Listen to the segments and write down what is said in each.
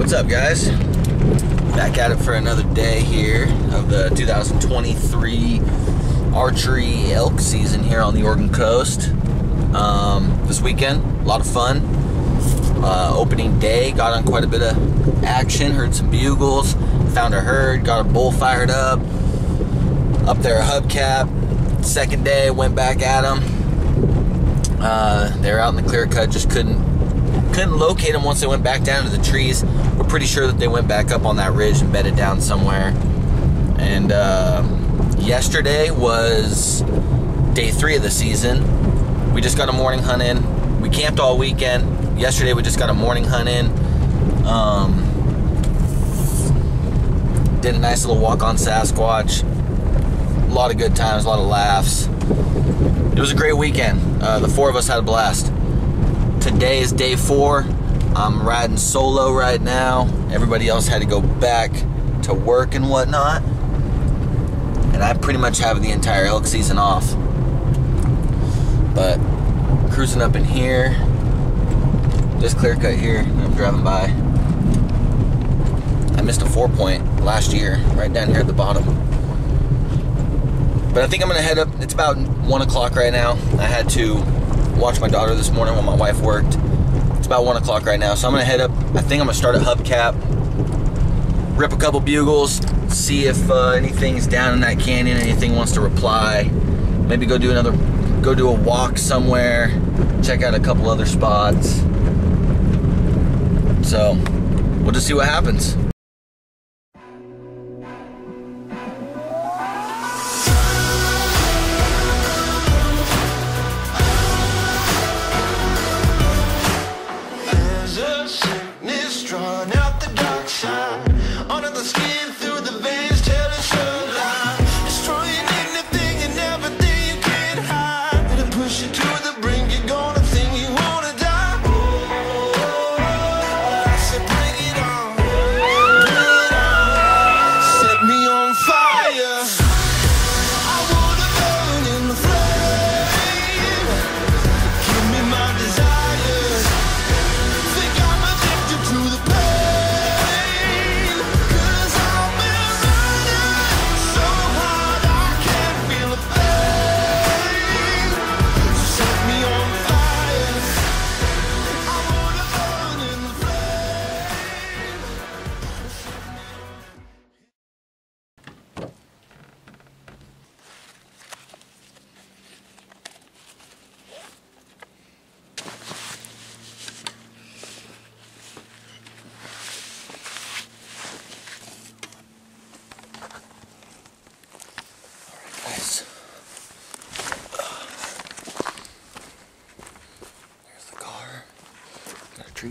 What's up, guys? Back at it for another day here of the 2023 archery elk season here on the Oregon coast. This weekend, a lot of fun. Opening day, got on quite a bit of action, heard some bugles, found a herd, got a bull fired up there at Hubcap. Second day, went back at them. They were out in the clear cut, just couldn't locate them once they went back down to the trees. We're pretty sure that they went back up on that ridge and bedded down somewhere. And yesterday was day 3 of the season. We just got a morning hunt in. We camped all weekend. Yesterday we just got a morning hunt in. Did a nice little walk on Sasquatch. A lot of good times, a lot of laughs. It was a great weekend. The 4 of us had a blast. Today is day 4. I'm riding solo right now. Everybody else had to go back to work and whatnot. And I pretty much have the entire elk season off. But cruising up in here. This clear cut here, I'm driving by. I missed a 4-point last year, right down here at the bottom. But I think I'm gonna head up. It's about 1 o'clock right now. I had to watch my daughter this morning while my wife worked. It's about 1 o'clock right now, so I'm gonna head up. I think I'm gonna start at Hubcap, rip a couple bugles, see if anything's down in that canyon, anything wants to reply. Maybe go do a walk somewhere, check out a couple other spots. So we'll just see what happens.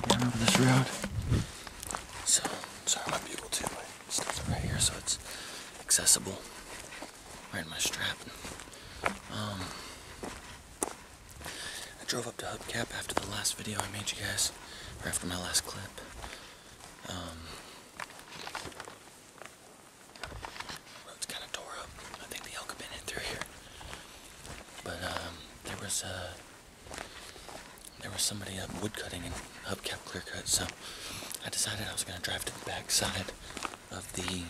Down over this road. So, sorry, my bugle too. My stuff's right here, so it's accessible. Right in my strap. I drove up to Hubcap after the last video I made you guys, or after my last clip. Road's kind of tore up. I think the elk have been in through here. But there was somebody up wood cutting in Hubcap clear cut, so I decided I was going to drive to the back side of the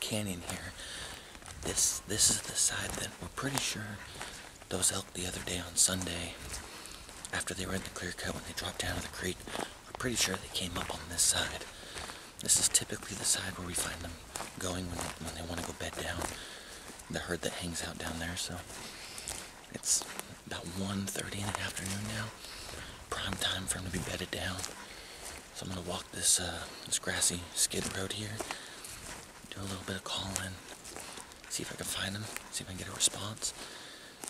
canyon here. This is the side that we're pretty sure those elk the other day on Sunday, after they were in the clear cut, when they dropped down to the creek, we're pretty sure they came up on this side. This is typically the side where we find them going when they want to go bed down. The herd that hangs out down there, so it's about 1:30 in the afternoon now. Prime time for them to be bedded down. So I'm gonna walk this grassy skid road here, do a little bit of calling, see if I can find them, see if I can get a response,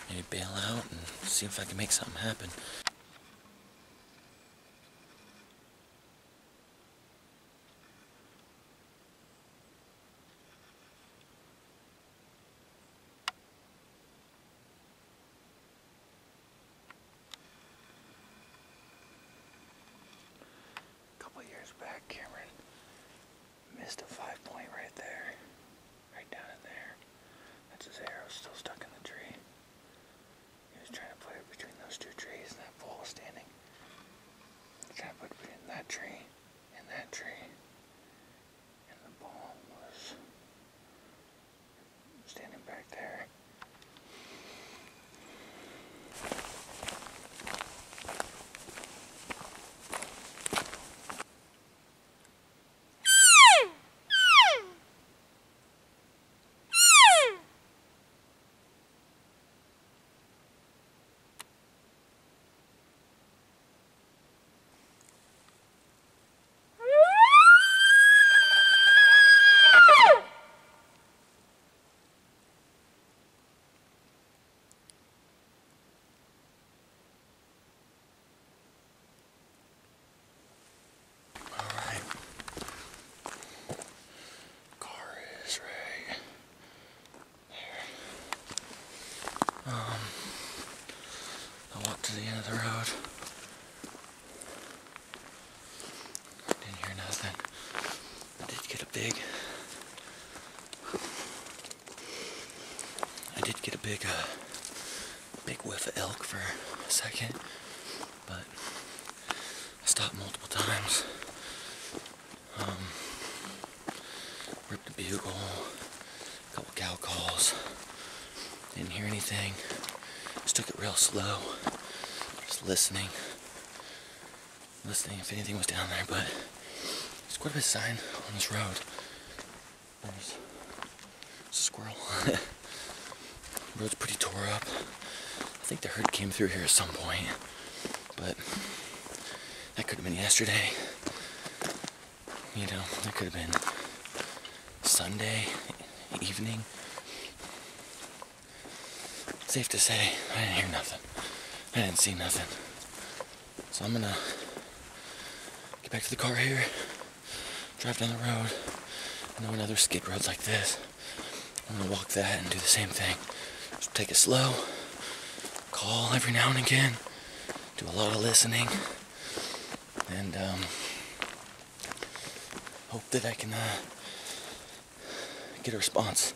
maybe bail out and see if I can make something happen. Back, Cameron missed a 5-point right there, right down in there. That's his arrow still stuck in the tree. He was trying to put it between those two trees, and that bull was standing. He was trying to put it between that tree and dig. I did get a big whiff of elk for a second, but I stopped multiple times. Ripped a bugle, a couple cow calls. Didn't hear anything. Just took it real slow. Just listening if anything was down there, but there's quite a bit of sign on this road. There's a squirrel. The road's pretty tore up. I think the herd came through here at some point, but that could have been yesterday. You know, that could have been Sunday evening. Safe to say, I didn't hear nothing. I didn't see nothing. So I'm gonna get back to the car here, drive down the road. I know another skid road like this. I'm gonna walk that and do the same thing. Just take it slow, call every now and again, do a lot of listening, and hope that I can get a response.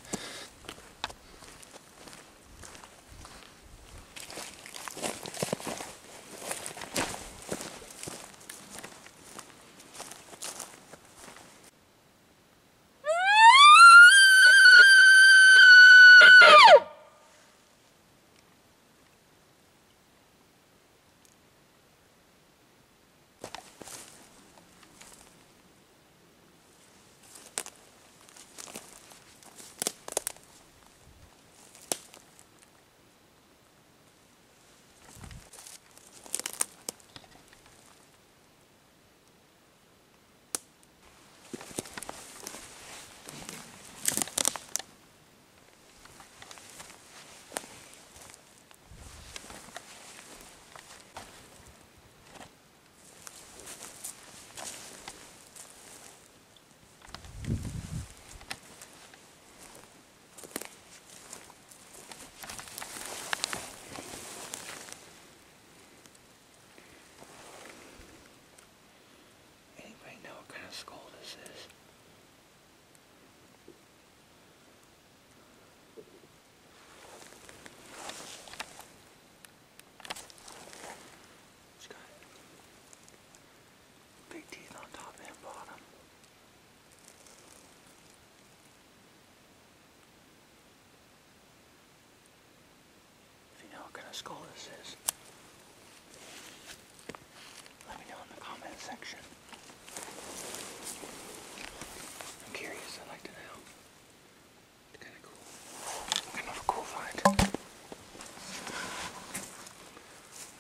Skull this is. It's got big teeth on top and bottom. If you know what kind of skull this is, let me know in the comment section. I'm curious, I'd like to know. It's kind of cool. Kind of a cool find.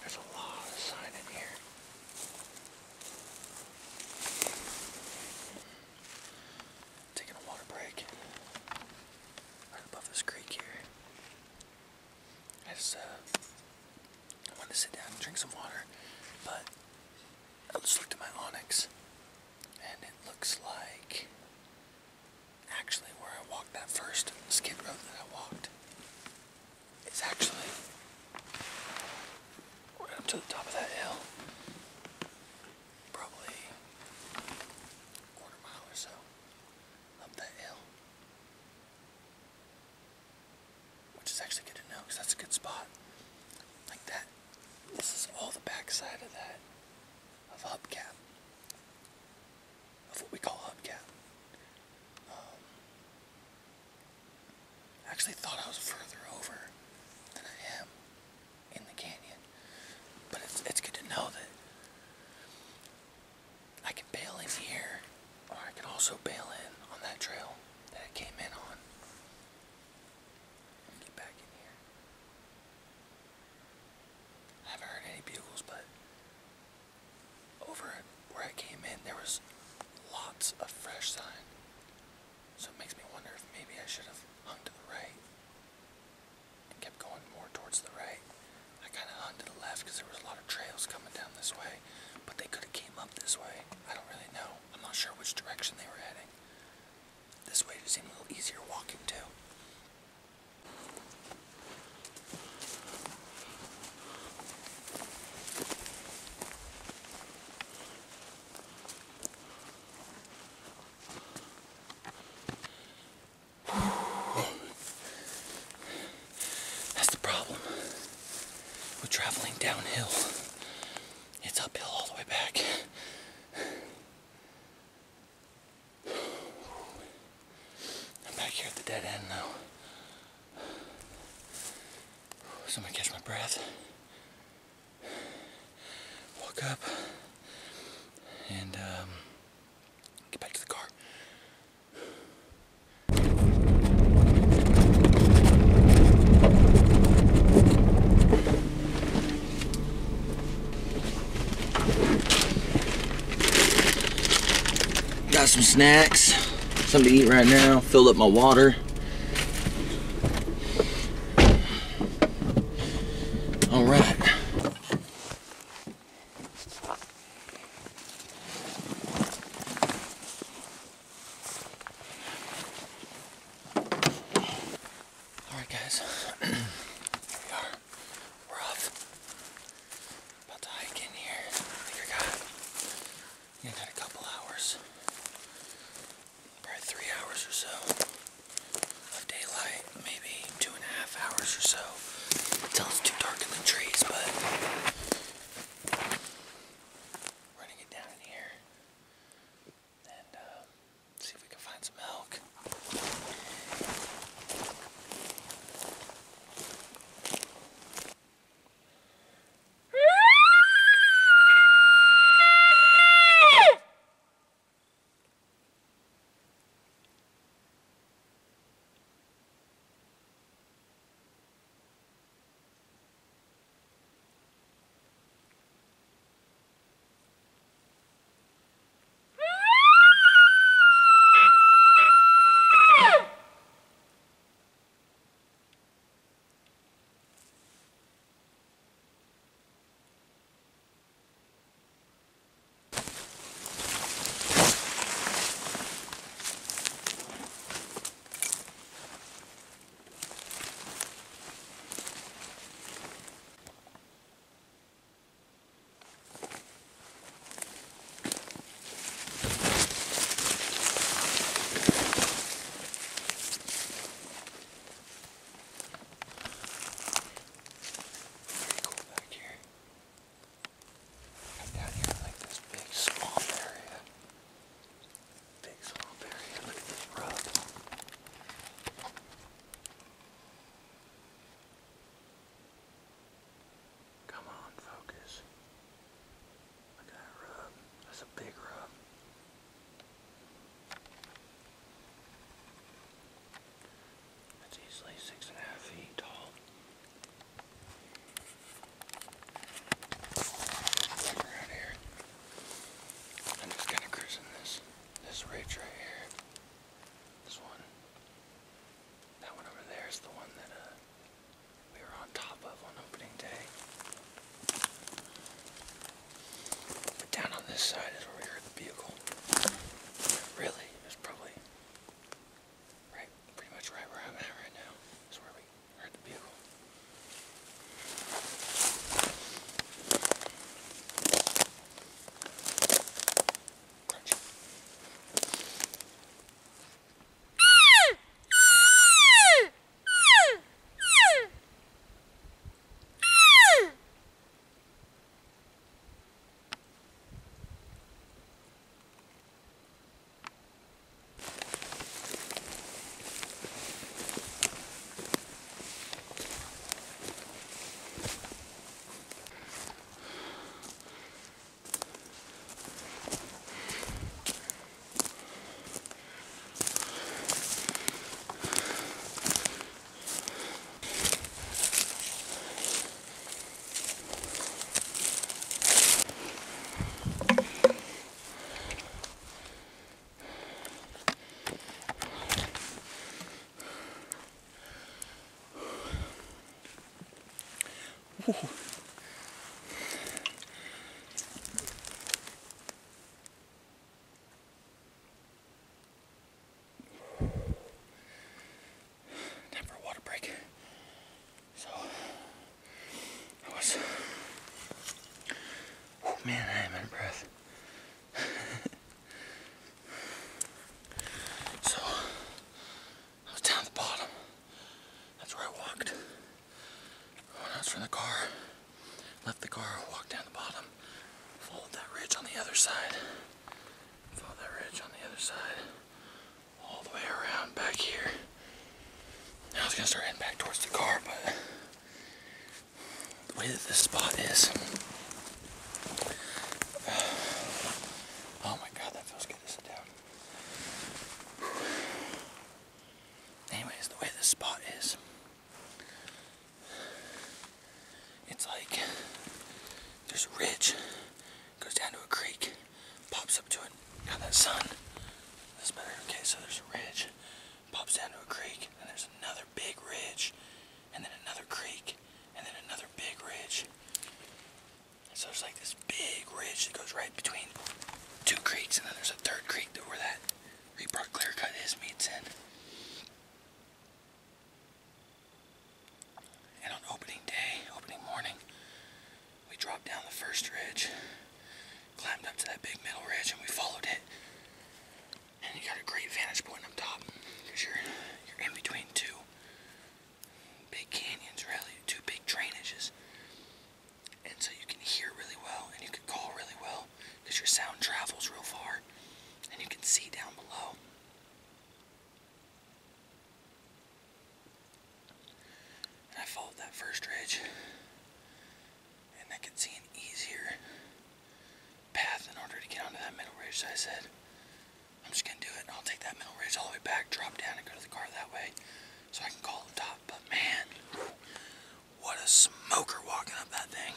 There's a lot of sign in here. Taking a water break. Right above this creek here. I wanted to sit down and drink some water, but I just looked at my Onyx, and it looks like actually where I walked that first skid road that I walked is actually right up to the top of that hill. Probably a quarter mile or so up that hill. Which is actually good to know because that's a good spot. Like that. This is all the backside of that. Of Hubcap. Of what we call Hubcap. I actually thought I was further over than I am in the canyon. But it's good to know that I can bail in here, or I can also bail in on that trail that I came in on. And get back in here. I haven't heard any bugles, but over where I came in, there was lots of fresh sign. So it makes me wonder if maybe I should have hung to the right and kept going more towards the right. I kind of hung to the left because there was a lot of trails coming down this way, but they could have came up this way. I don't really know. I'm not sure which direction they were heading. This way just seemed a little easier walking too. So I'm gonna catch my breath, walk up, and get back to the car. Got some snacks, something to eat right now, filled up my water. All right. All right, guys. Here we are. We're off. About to hike in here. I think I got a couple hours. Probably 3 hours or so of daylight. Maybe 2.5 hours or so. Until it's too dark in the trees, but we're gonna get down in here and see if we can find some elk. Easily 6.5 feet tall. Around here. I'm just kind of cruising this ridge right here. This one. That one over there is the one that we were on top of on opening day. But down on this side is where we heard the bugle. Really, it's probably pretty much right where I'm at right now. Is where we heard the bugle. Crunchy. Ooh. Time for a water break. So, I was, man, I am out of breath. So, I was down at the bottom. That's where I walked. When I was from the car, left the car, walked down the bottom, followed that ridge on the other side. Followed that ridge on the other side, all the way around back here. I was gonna start heading back towards the car, but way that this spot is. Oh my god, that feels good to sit down. Anyways, the way this spot is, it's like there's a ridge, goes down to a creek, pops up to it. Got that sun. That's better. Okay, so there's a ridge, pops down to a creek, and there's another big ridge, and then another creek, and then another big ridge. So there's like this big ridge that goes right between two creeks, and then there's a third creek where that Repark Clear Cut is meets in. And on opening day, opening morning, we dropped down the first ridge, climbed up to that big middle ridge, and we followed it. And you got a great vantage point up top, because you're in between two big canyons, really, two big drainages. And so you can hear really well, and you can call really well, because your sound travels real far, and you can see down below. And I followed that first ridge, and I could see an easier path in order to get onto that middle ridge. So I said, I'm just gonna do it, and I'll take that middle ridge all the way back, drop down, and go to the car that way, so I can call the top. But man, what a smoker walking up that thing.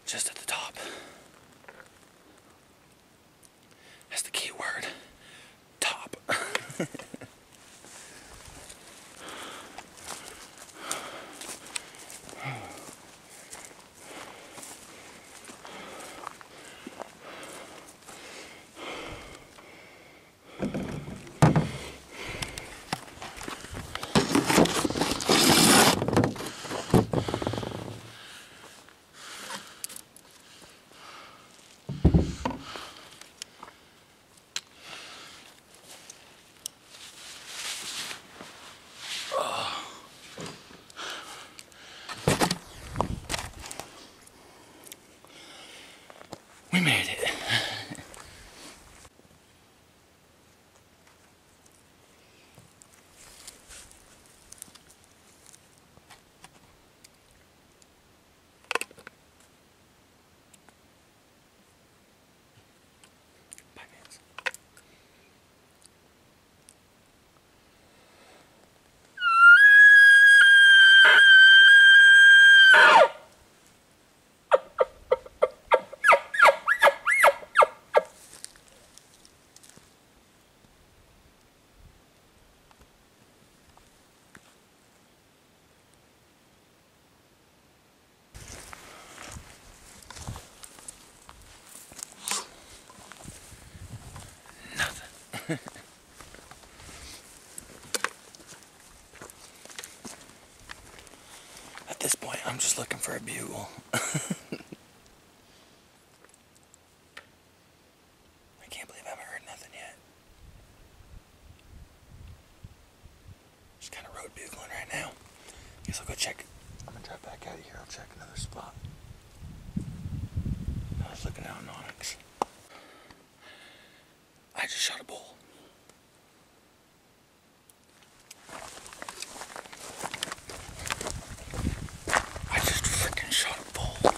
Just at the top. That's the key word. Top. We made it. Bye, Vance. At this point, I'm just looking for a bugle. I can't believe I haven't heard nothing yet. Just kind of road bugling right now. Guess I'll go check. I'm gonna drive back out of here. I'll check another spot. I was looking out in Onyx. I just shot a bull. I just freaking shot a bull.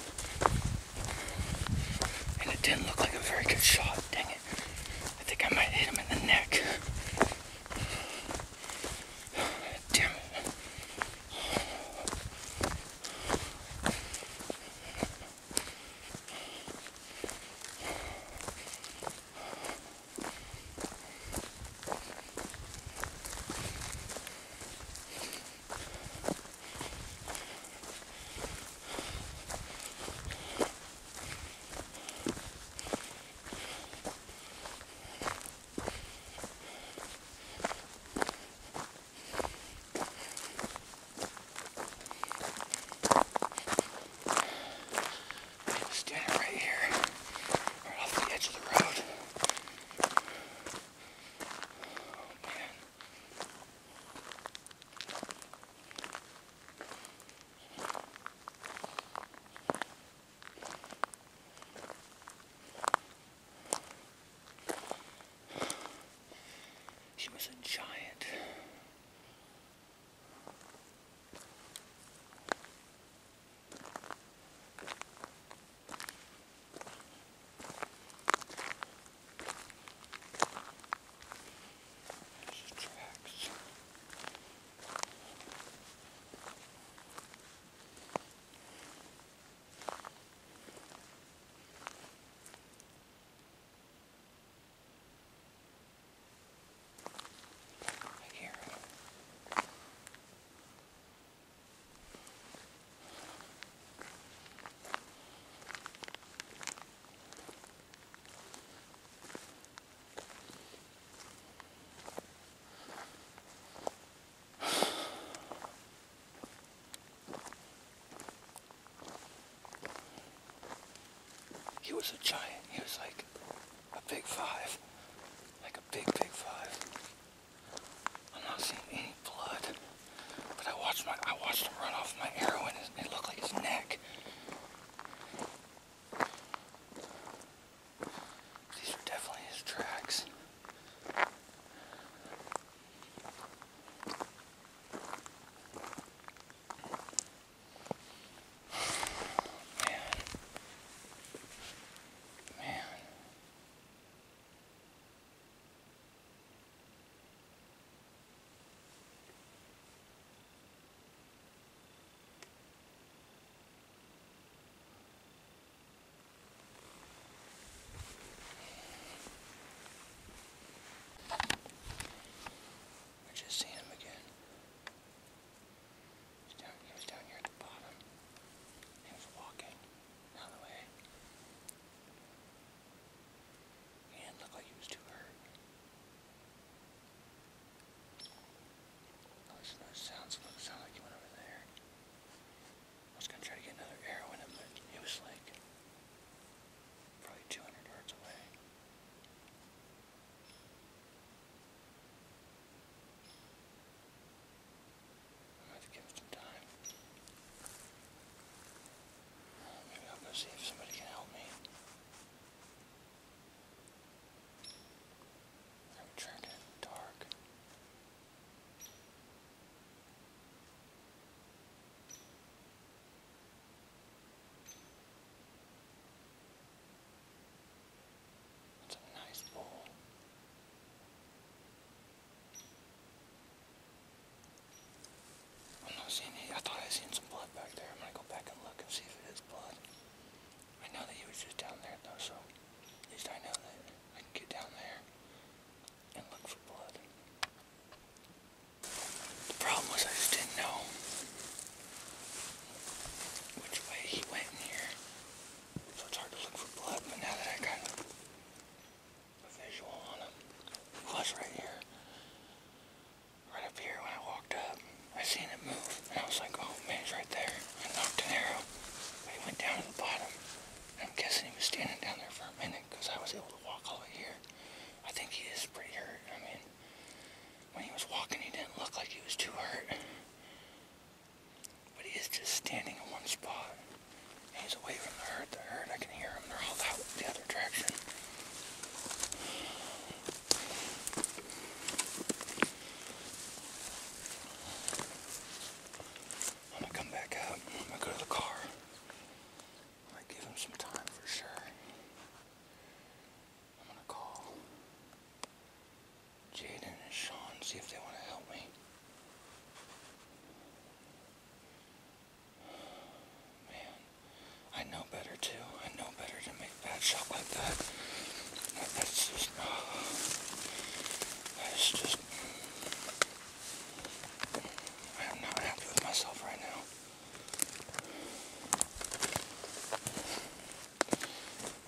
was a giant. He was like a big 5. Like a big, big 5. I'm not seeing any blood. But I watched him run off my arrow and it looked like his neck. These are definitely his tracks. Sound like he went over there. I was gonna try to get another arrow in him, but he was like probably 200 yards away. I'm gonna have to give him some time. Maybe I'll go see if somebody can help me. I'm tracking in the dark. It's a nice bull. I'm not seeing any. I thought I seen some blood back there. I'm gonna go back and look and see if it is blood. I know that he was just down there though, so at least I know that I can get down there and look for blood. The problem was I just didn't know which way he went in here, so it's hard to look for blood. But now that I got a visual on him, he was right here, right up here. When I walked up, I seen it move, and I was like, "Oh man, he's right there." I knocked an arrow, but he went down to the bottom. And I'm guessing he was standing down there for a minute because I was able to walk all the way here. I think he is pretty hurt. I mean, when he was walking, he didn't look like he was too hurt. But he is just standing in one spot. And he's away from the herd. I can hear him. They're all out the other direction. I'm gonna come back out. I'm gonna go to the car. I might give him some time for sure. I'm gonna call Jaden and Sean, see if they want to help me. Man, I know better too. I know better to make a bad shot like that. That's just, I am not happy with myself right now.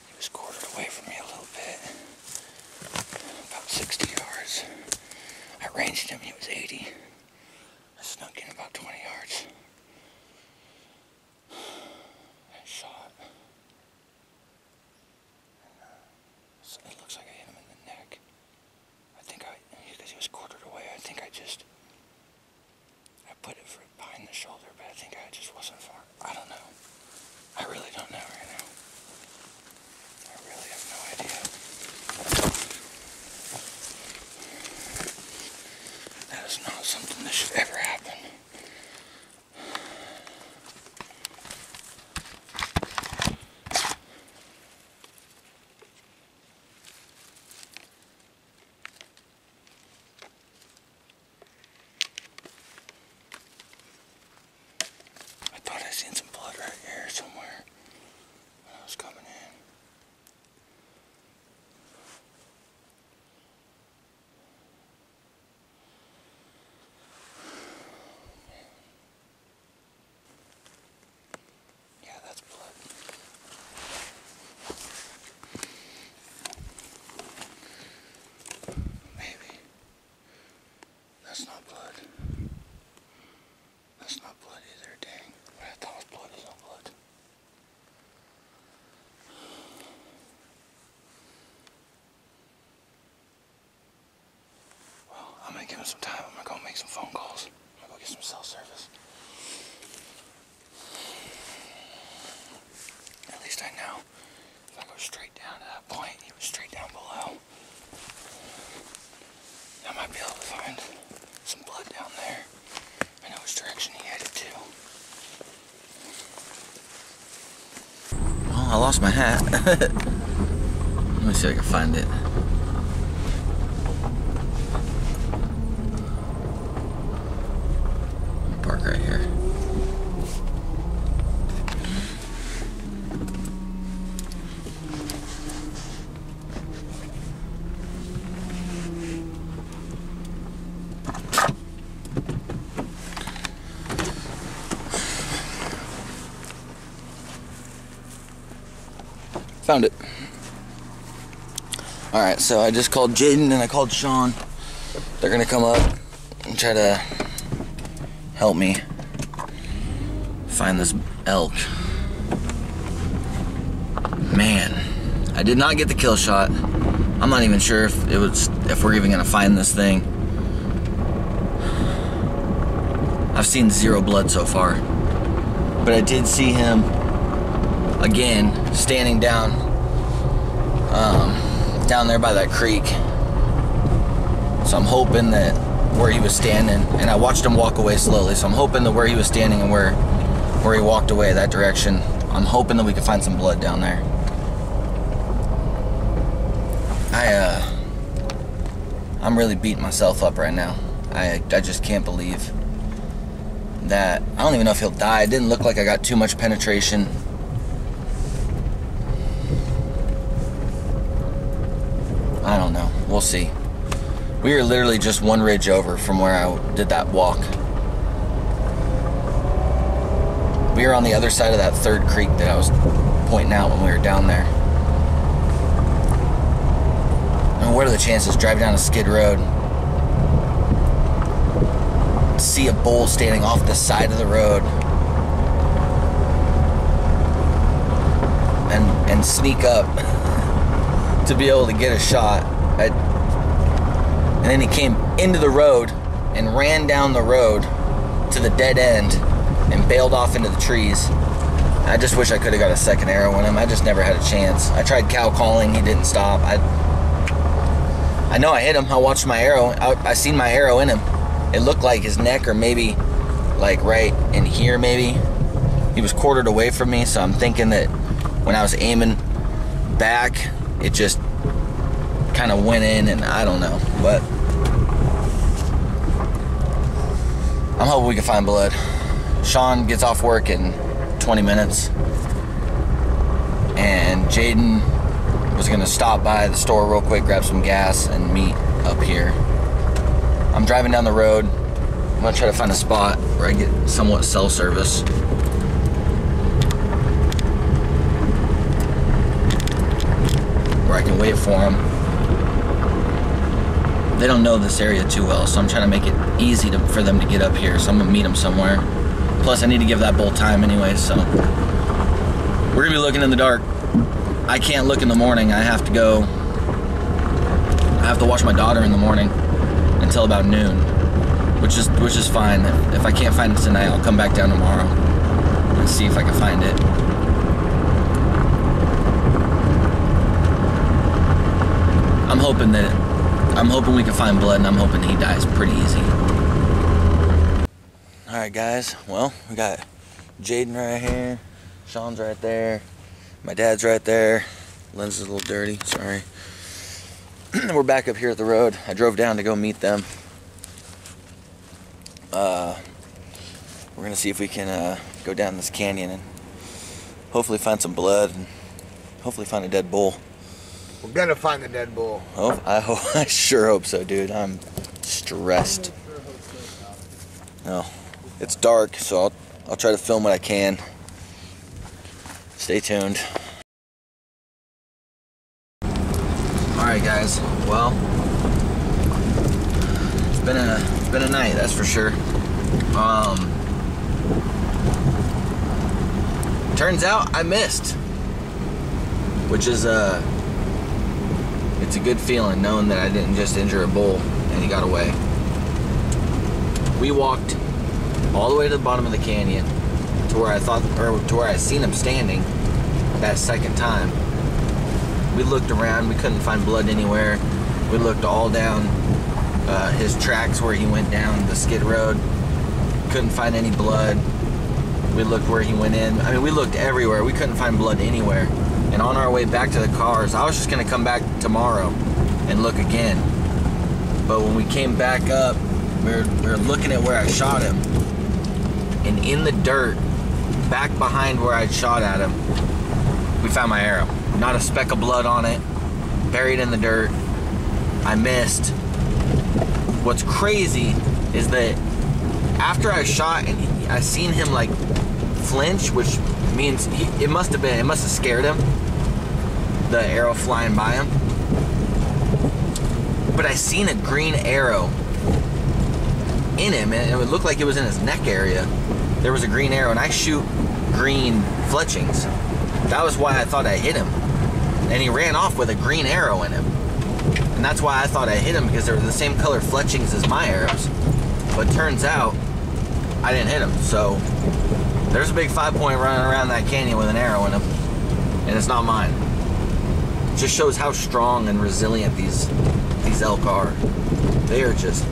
He was quartered away from me a little bit, about 60 yards. I ranged him, he was 80. I snuck in about 20 yards. I shot. And, it looks like I hit him in the neck. I think because he was quartered away, I think I put it behind the shoulder, but I think I just wasn't far. I don't know. I really don't know right now. I really have no idea. That is not something that should ever happen. I thought I seen some blood right here somewhere when I was coming in. gonna give him some time. I'm gonna go make some phone calls. I'm gonna go get some cell service. At least I know if I go straight down to that point, he was straight down below. I might be able to find some blood down there. I know which direction he headed to. Well, I lost my hat. Let me see if I can find it. Park right here. Found it. Alright, so I just called Jaden and I called Sean. They're gonna come up and try to help me find this elk. Man, I did not get the kill shot. I'm not even sure if we're even gonna find this thing. I've seen 0 blood so far, but I did see him again standing down there by that creek. So I'm hoping that where he was standing, and I watched him walk away slowly, so I'm hoping that where he was standing and where he walked away, that direction, I'm hoping that we can find some blood down there. I'm really beating myself up right now. I just can't believe that. I don't even know if he'll die. It didn't look like I got too much penetration. I don't know. We'll see. We were literally just one ridge over from where I did that walk. We were on the other side of that third creek that I was pointing out when we were down there. And what are the chances driving down a skid road, see a bull standing off the side of the road, and sneak up to be able to get a shot. And then he came into the road and ran down the road to the dead end and bailed off into the trees. I just wish I could have got a second arrow in him. I just never had a chance. I tried cow calling, he didn't stop. I know I hit him. I watched my arrow. I seen my arrow in him. It looked like his neck, or maybe like right in here maybe. He was quartered away from me, so I'm thinking that when I was aiming back, it just kind of went in, and I don't know, but I'm hoping we can find blood. Sean gets off work in 20 minutes, and Jaden was gonna stop by the store real quick, grab some gas, and meet up here. I'm driving down the road. I'm gonna try to find a spot where I get somewhat cell service. Where I can wait for them. They don't know this area too well, so I'm trying to make it easy for them to get up here, so I'm gonna meet them somewhere. Plus, I need to give that bull time anyway, so we're gonna be looking in the dark. I can't look in the morning. I have to watch my daughter in the morning until about noon, which is fine. If I can't find it tonight, I'll come back down tomorrow and see if I can find it. I'm hoping we can find blood, and I'm hoping he dies pretty easy. Alright guys, well, we got Jaden right here, Sean's right there, my dad's right there, lens is a little dirty, sorry. We're back up here at the road. I drove down to go meet them. We're gonna see if we can go down this canyon and hopefully find some blood and hopefully find a dead bull. We're gonna find the dead bull. Oh, I sure hope so, dude. I'm stressed. No, it's dark, so I'll try to film what I can. Stay tuned. Alright guys, well, it's been a night, that's for sure. Turns out I missed, which is it's a good feeling knowing that I didn't just injure a bull and he got away. We walked all the way to the bottom of the canyon to where I thought, or to where I seen him standing that second time. We looked around, we couldn't find blood anywhere. We looked all down his tracks where he went down the skid road. Couldn't find any blood. We looked where he went in. I mean, we looked everywhere. We couldn't find blood anywhere. And on our way back to the cars, I was just gonna come back tomorrow and look again. But when we came back up, we were looking at where I shot him. And in the dirt, back behind where I'd shot at him, we found my arrow. Not a speck of blood on it, buried in the dirt. I missed. What's crazy is that after I shot and I seen him like flinch, which means it must have scared him, the arrow flying by him. But I seen a green arrow in him, and it would look like it was in his neck area. There was a green arrow, and I shoot green fletchings. That was why I thought I hit him. And he ran off with a green arrow in him. And that's why I thought I hit him, because they were the same color fletchings as my arrows. But turns out, I didn't hit him. So, there's a big 5-point running around that canyon with an arrow in him. And it's not mine. It just shows how strong and resilient these elk are. They are just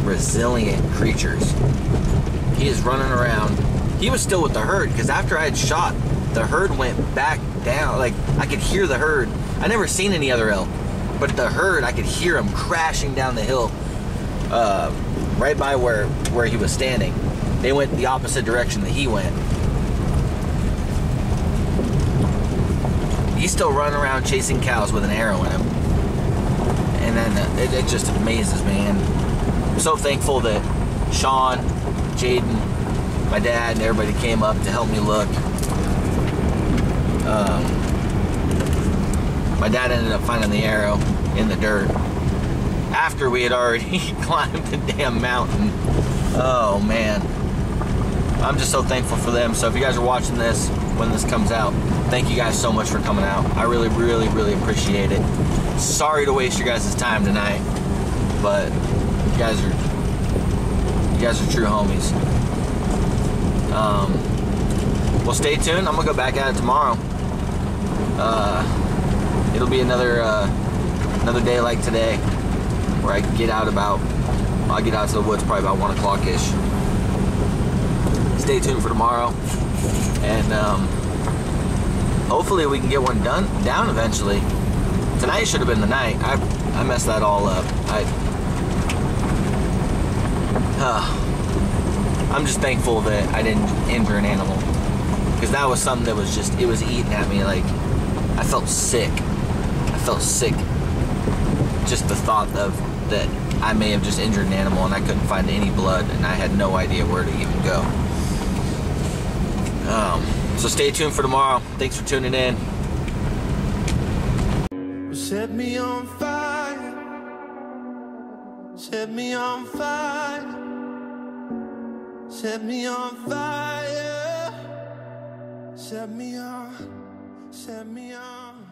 resilient creatures. He is running around. He was still with the herd, because after I had shot, the herd went back down. Like, I could hear the herd. I never seen any other elk, but the herd, I could hear him crashing down the hill right by where he was standing. They went the opposite direction that he went. He's still running around chasing cows with an arrow in him. And then it just amazes me. And I'm so thankful that Sean, Jaden, my dad, and everybody came up to help me look. My dad ended up finding the arrow in the dirt after we had already climbed the damn mountain. Oh man, I'm just so thankful for them. So if you guys are watching this when this comes out, thank you guys so much for coming out. I really, really, really appreciate it. Sorry to waste your guys' time tonight, but you guys are true homies. Well, stay tuned. I'm gonna go back at it tomorrow. It'll be another day like today, where I get out I'll get out to the woods probably about 1 o'clock-ish. Stay tuned for tomorrow, and hopefully we can get one down eventually. Tonight should have been the night. I messed that all up. I'm just thankful that I didn't injure an animal, because that was something that was just, it was eating at me. Like, I felt sick. Just the thought of that I may have just injured an animal and I couldn't find any blood and I had no idea where to even go. So stay tuned for tomorrow. Thanks for tuning in. Set me on fire. Set me on fire. Set me on fire. Set me on. Set me on.